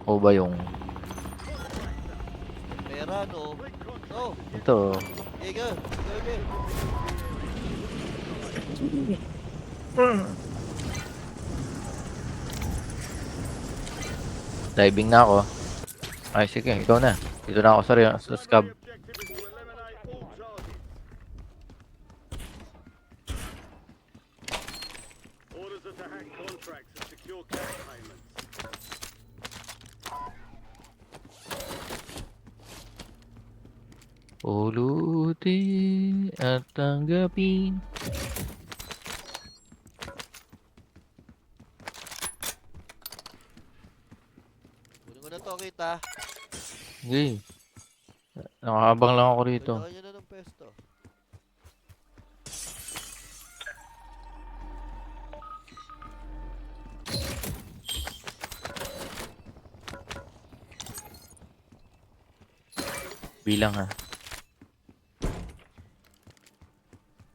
Ako ba yung... Pera, no? Oh, Ito. here you go. Go. Diving na ako. Ay, sige. Ikaw na. Dito na ako sa scab. Pulutin at tanggapin. Kunin ko na to, kita. Sige. Nakahabang lang ako rito. Kanya na ng pesto. Bilang ha.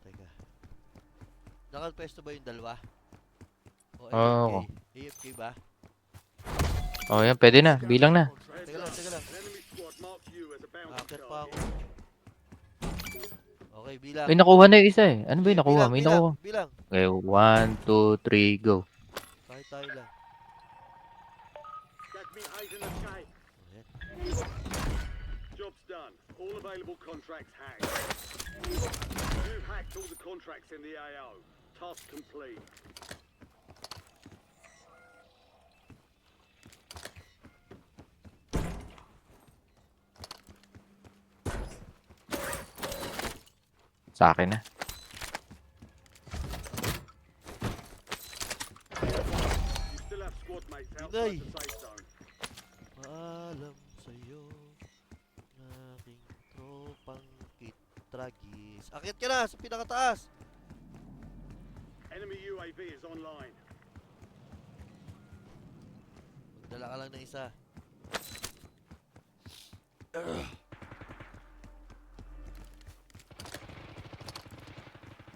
Teka. Nakal-pesto ba yung dalawa? O Oo. AFK? AFK ba? Oh, yan. Pwede na. Bilang na. Teka lang. Akit pa ako. Okay, bilang. Ay, nakuha na yung isa eh. Ano ba yung nakuha? Bilang, May bilang, nakuha. bilang. Okay, 1, 2, 3, go. Kahit tayo lang. Job's done. All available contracts hacked. You've hacked all the contracts in the AO. Task complete. Sa akin na. You still have squad mates outside the safe zone. Paalam sa'yo, aking tropang kitragis. Akit ka na sa pinakataas. Enemy UAV is online. Magdala ka lang ng isa.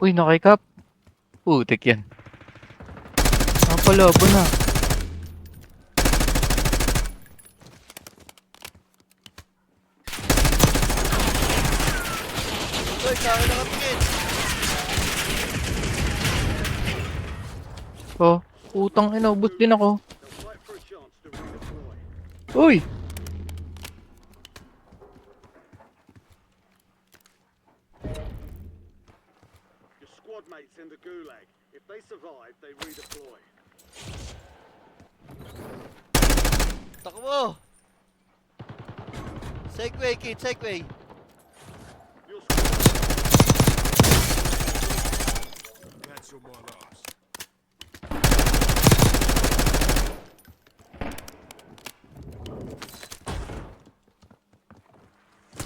Uy, nakikap. Putik yan. Napalabo na. Uy, sa akin nakatingin. Oh, utang ina. Ubus din ako. They'll fight for a chance to redeploy. Uy! Your squad mates in the gulag. If they survive, they redeploy. Takbo! Segway, kid, segway. Your squad Cancel my loss.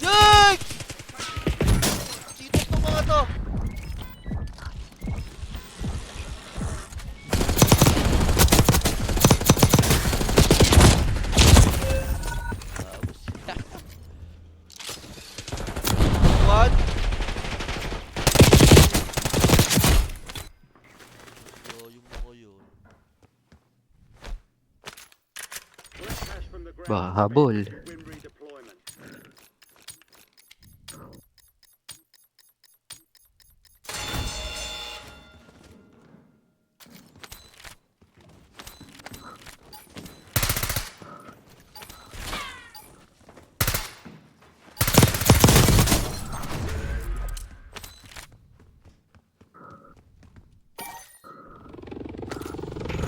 Jake! Cheated tong mga to. One. So, yung mo yun. collect cash from the ground. Bahabol. Win redeployment.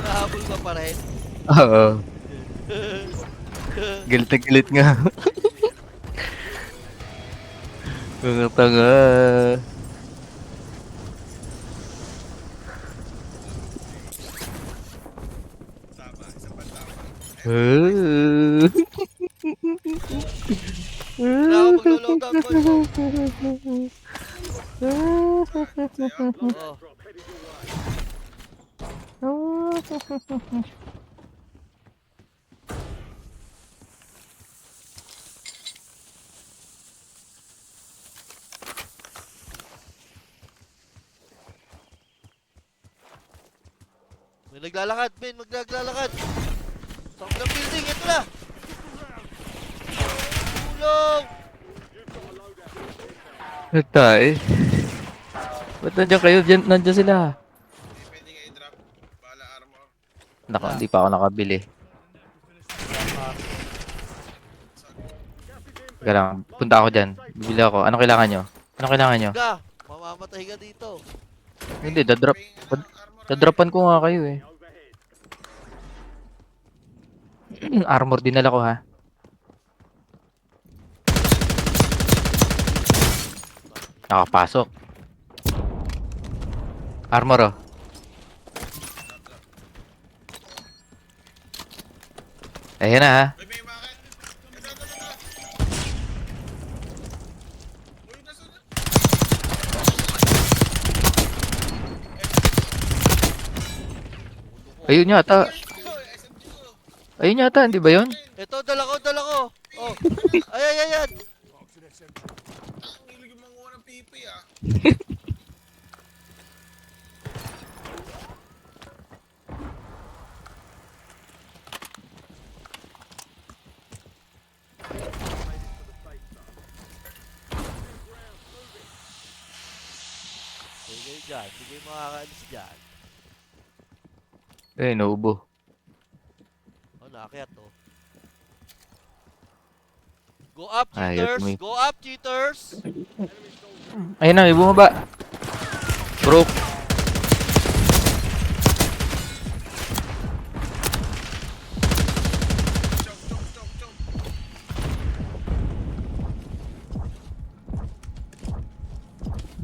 Nahabol ka pa rin. Oo. Galit na galit nga. Mga tanga. Na ako maglo-load out ko. Oo. Drop headed your way. May naglalakad, Ben, maglalakad. Sa kabilang building, ito na. Natay. Ba't nandiyan kayo? Nandiyan sila. Hindi pwede nga i-drop. Bala armor. Naka, hindi pa ako nakabili. Teka lang, punta ako dyan. Bibili ako. Anong kailangan nyo? Anong kailangan nyo? Ka, mamamatay ka dito. Hindi, dadropan ko nga kayo eh. Armor dinala ko ha. Nakapasok. Armor oh. Ayan na ha. Uy, may bakit? Ito. Uy, nasunod. Ayun yata. Uy, SMG ko. Ayun yata, hindi ba yun? Ito, dala ko. Oh. Ayan. Box in SMG. Ang hilig yung manguha ng PP ah. Sige dyan. Sige makakaalis dyan. Eh, naubo. Oh, naakyat to. Go up, Ayaw cheaters! tumi- Go up, cheaters! Ayun na, may bumaba. Broke. Choke.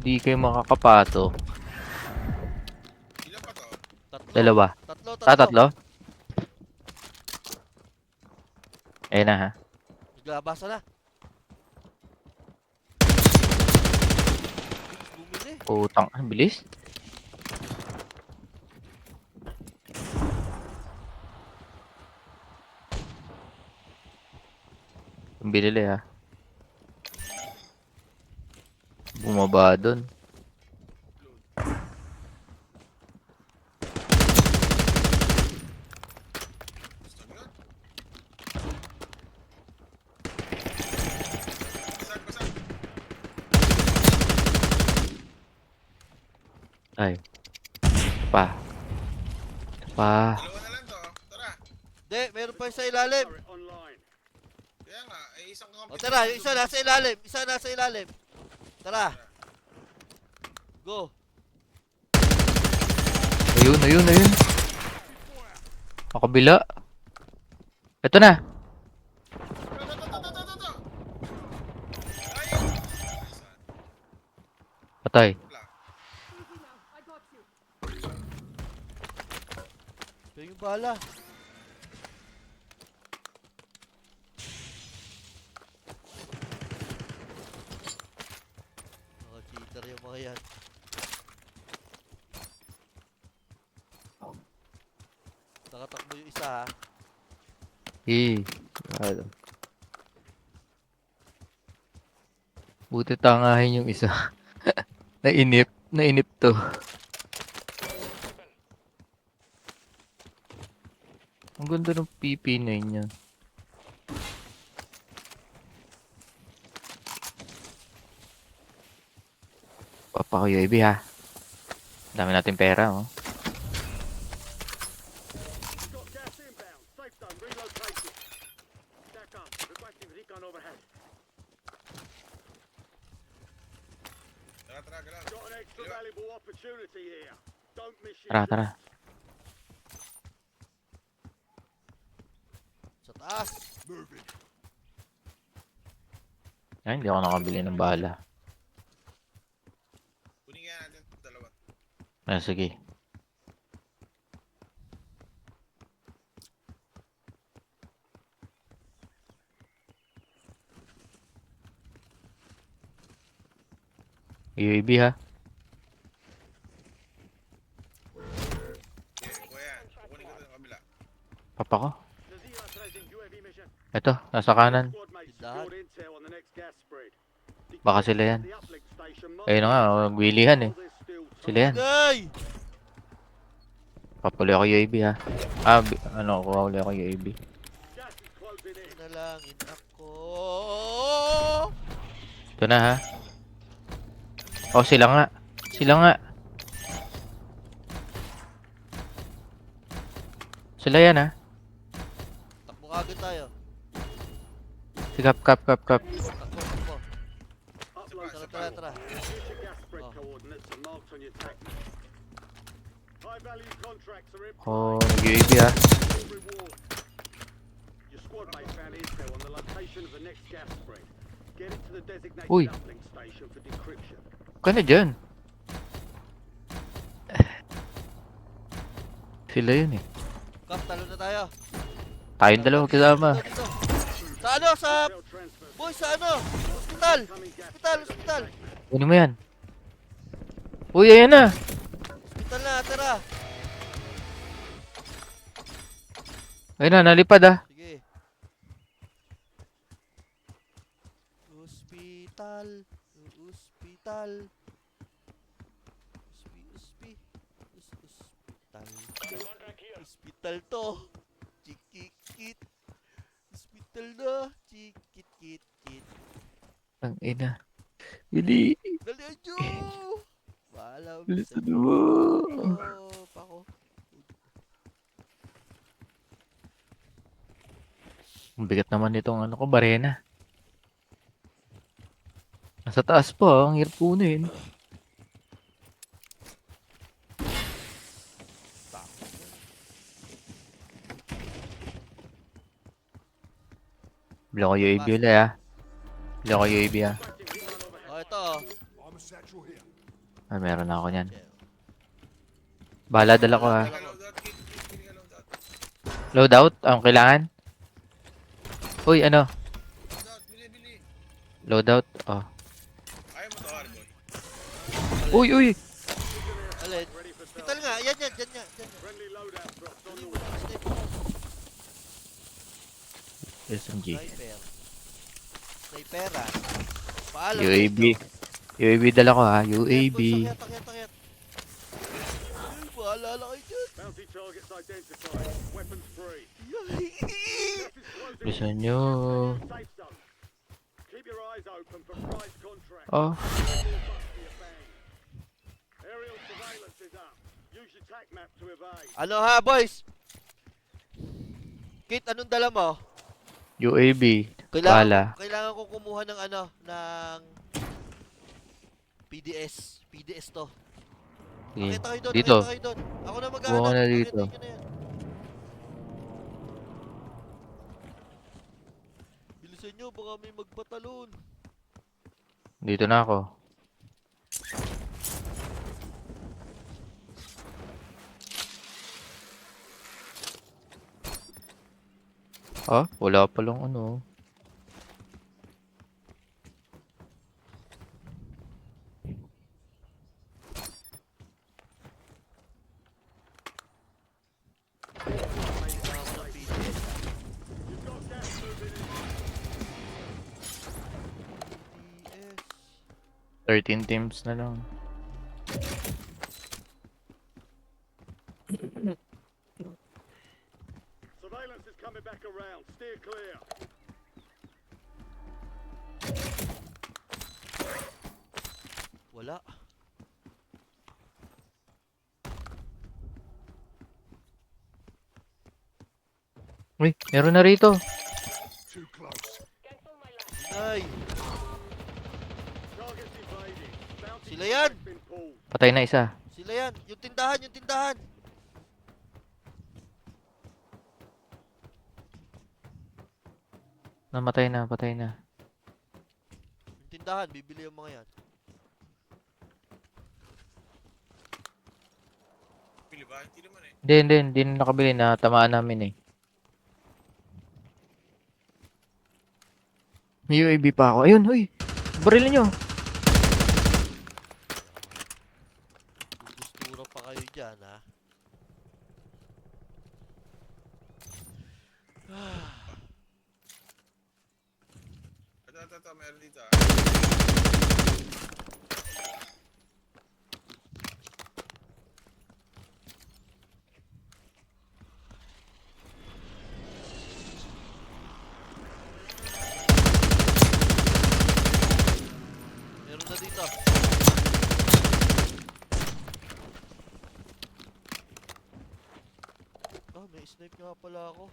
Di kayo makakapato. Ilan pa to? Tatlo. Dalawa. Tatlo. Tatlo? Ayun na ha. Naglabasa na. Bumili. Putang, ang bilis. Ang binili ha. Bumaba dun. Gusto nyo? Basag. Ay. Pa. Pa. Dalawa na lang to. Tara. Hindi, meron pa yung sa ilalim. Online. Kaya nga, isang O company. tara, yung isa nasa ilalim. Isa nasa ilalim. Tara. Go. Ayun. Makabila. Ito na. To. Ayun. Patay. Wala. Ito yung bala. Mga cheater yung mga yan. Nakatakbo yung isa ha. Ano. Buti tangahin yung isa. Nainip to. Ang ganda ng PP9 niya. Papa ko UAV ha. Dami natin pera oh. Got gas inbound. Safe zone relocated. Stack up. Requesting recon overhead. Tara, galaw. Got an extra valuable opportunity here. Don't miss it. Tara. Sa taas. Moving. Ay, hindi ako nakabili ng bala. Kunin nga natin dalawa. Ah, sige. UAV ha. Okay, kuya. Kukunin ko ito ng kabila. Papa ko. Nazir tracing UAV mission. Ito, nasa kanan. Squad mates Tindahan. secured intel on the next gas spread. Baka sila yan. The uplink station must Ayun na nga, magwilihan eh. there's still time. Sila yan. Day! Papuli ako UAV ha. Ah, kuha uli ako UAV. Gas is closing in. Nalangin ako. Ito na ha. Oh, sila nga. Sila nga. Sila yan ha. Takbo kagad tayo. Sigap, kap. Takbo. Upload Tara. future gas spread Oh. coordinates are marked on your tag map. High value contracts are in play. Oh, nag-UAV ha. Full reward. Your squad mate found intel on the location of the next gas spread. Get it to the designated Uy. uplink station for decryption. Ka na dyan. Sila yun eh. Kap, talo na tayo. Tayong dalawa kasama. Dito. Sa ano? Sa... Belt transfer. Boy, sa ano? Hospital. Coming gas Hospital, spread hospital. on Kunin mo yan. Uy, ayan na. Hospital na, tara. Ayun na, nalipad ah. Sige. Hospital. Hospital. Hospital. Hospital to. Chikikit. Hospital na. Chikit. Ang ina. Hindi. Dali, Anjo! Bahala. Bilisan mo. Pako. Ang bigat naman nitong ano ko, barena. Nasa taas pa, ang hirap kunin. Bila ko UAV ulit ah. Bila ko UAV ah. Oh, ito. Oh. Ah, meron na ako niyan. Bahala, dala ko ah. Loadout, kid. Pili ka loadout. Loadout? Ang kailangan? Uy, ano? Loadout, bili. Loadout? Oh. Ayaw mo to, Harboy. Uy! Alin? Hospital nga. Yan. Friendly loadout drops on Hindi the mo na sniper. SMG. Sniper ah. Paalam. UAV. UAV dala ko ha. UAV. Takyat. Ay, paalala kayo dyan. bounty targets identified. Weapons free. Yay! Gas is closing. Bilisan nyo. Safe zone. Keep your eyes open for prize contracts. Oh. More bucks for your bang. Aerial surveillance is up. Use your tac map to evade. Ano ha, boys? Kit, anong dala mo? UAV. Bala. Kailangan ko kumuha ng ano, ng PDS. PDS to. Sige. Akita kayo doon, Dito. akita kayo doon. Ako na Kuha maghahanap. ko na Akitin dito. nyo na yan. Bilisan nyo, baka may magpatalon. Dito na ako. Ah, wala pa lang ano. Kailangan ko ng PDS. You've got gas moving in. PDS. 13 teams na lang. Surveillance is coming back around. Steer clear. Wala. Uy, meron na rito. Ay, Targets evading. Bounty Sila yan. contract's been pulled. Patay na isa. sila yan. Yung tindahan. Namatay na, patay na. Yung tindahan, bibili yung mga yan. Pili ba? Hindi naman eh. Hindi na nakabili na tamaan namin eh. May UAV pa ako. Ayun, huy. Barilin nyo. Gustura pa kayo dyan, ha? Ito, meron dito ah. Meron na dito. ako.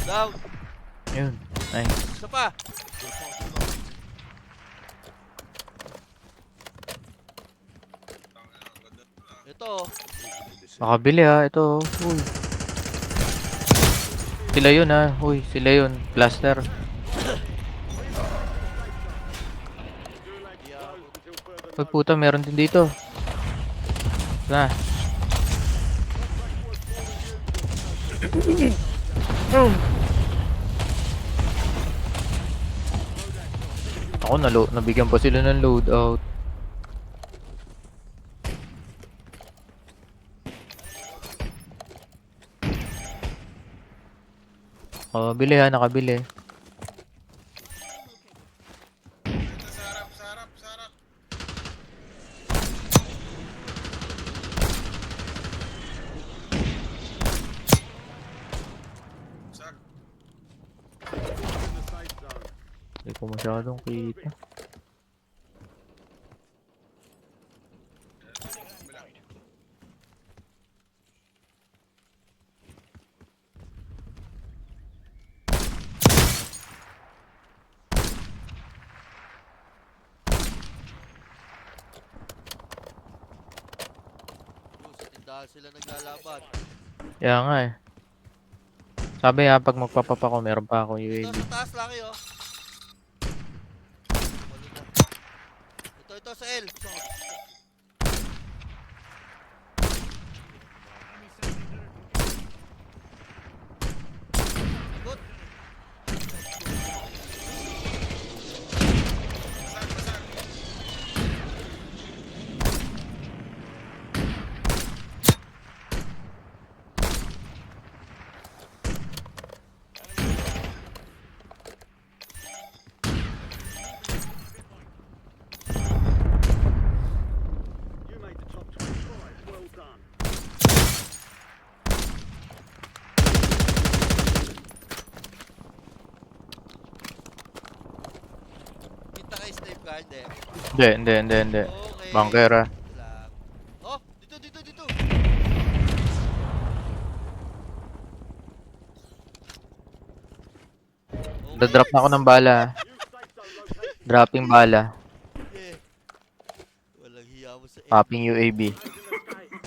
Down. Yun. Nice. Isa pa. Ito. Makabili ha. Ito. Uy. Sila yun ha. Uy, sila yun. Blaster. Uy, puta. Meron din dito. Na. Ako nabigyan pa sila ng loadout. Oh, bili ha, nakabili. Sa harap, sa harap, sa harap. Sag. In the safe zone. Hindi ko masyadong kita. Bilang. Sa tindahan sila naglalaban. Kaya nga eh. Sabi ha, pag magpapapa ko, meron pa ako Ito UAV. sa taas laki oh. Walo na. Ito sa L. Good. Basag, basag. You made the top 25. Well done. Kita kay Steve ka, hindi. Hindi. Okay. Bangkera. Lang. Oh, dito. Okay. Dadrop na ako ng bala. New safe zone location. Dropping bala. Yeah. Walang hiya mo sa L. Popping UAV. Those in the safe.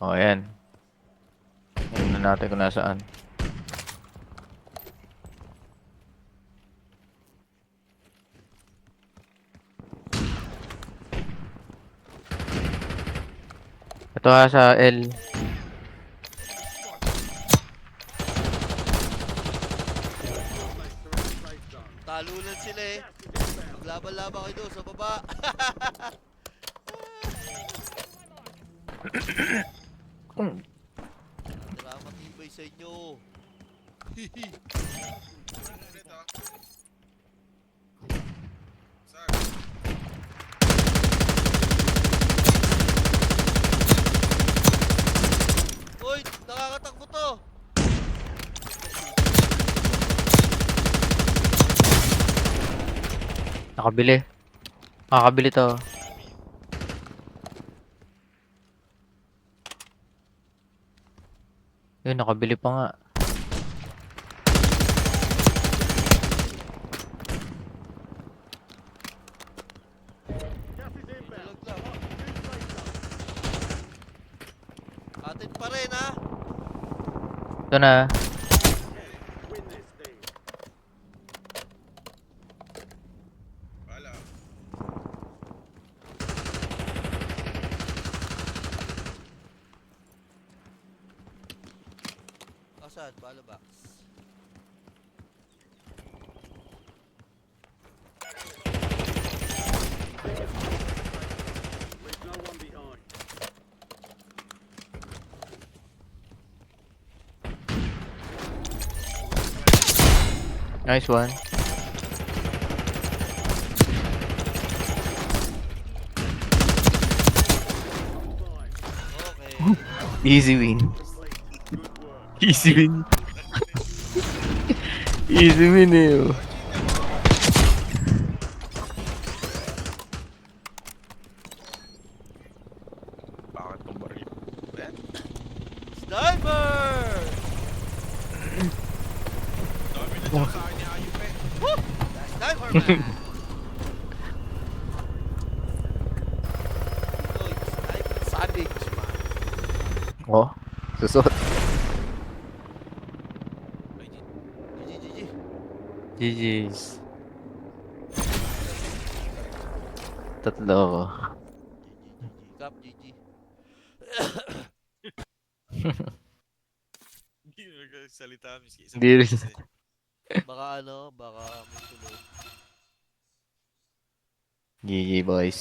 O, ayan. Tingnan natin kung nasaan. Ito ha sa L. Teammates are in the safe zone. Talunan sila eh. Gas is inbound. Maglaban-laban kayo doon sa baba. Drama tibay sa inyo. Dito. Sag. Uy, nakakatakbo to. Nakabili. Nakabili to. Yun, nakabili pa nga. Gas is inbound. Tulog lang. New safe zone. Atin pa rin ha. Ito na. Win this thing. Bala. Asan? Bala box. Leave no one behind. Nice one. Five. Okay. Easy win. Complete. Good work. Easy win. Easy win eh. Oh. Bakit tong baril? Ben? Sniper! Dami na dyan sa akin ni Ayup eh. Sniper man! Pinoy Sniper Savage man. Oh, susot. Ay, GG. GG's. Tatlo. Cap GG. hindi na nagsalita. Miski isang Hindi rin. beses eh. Baka ano, baka may tuloy. GG boys.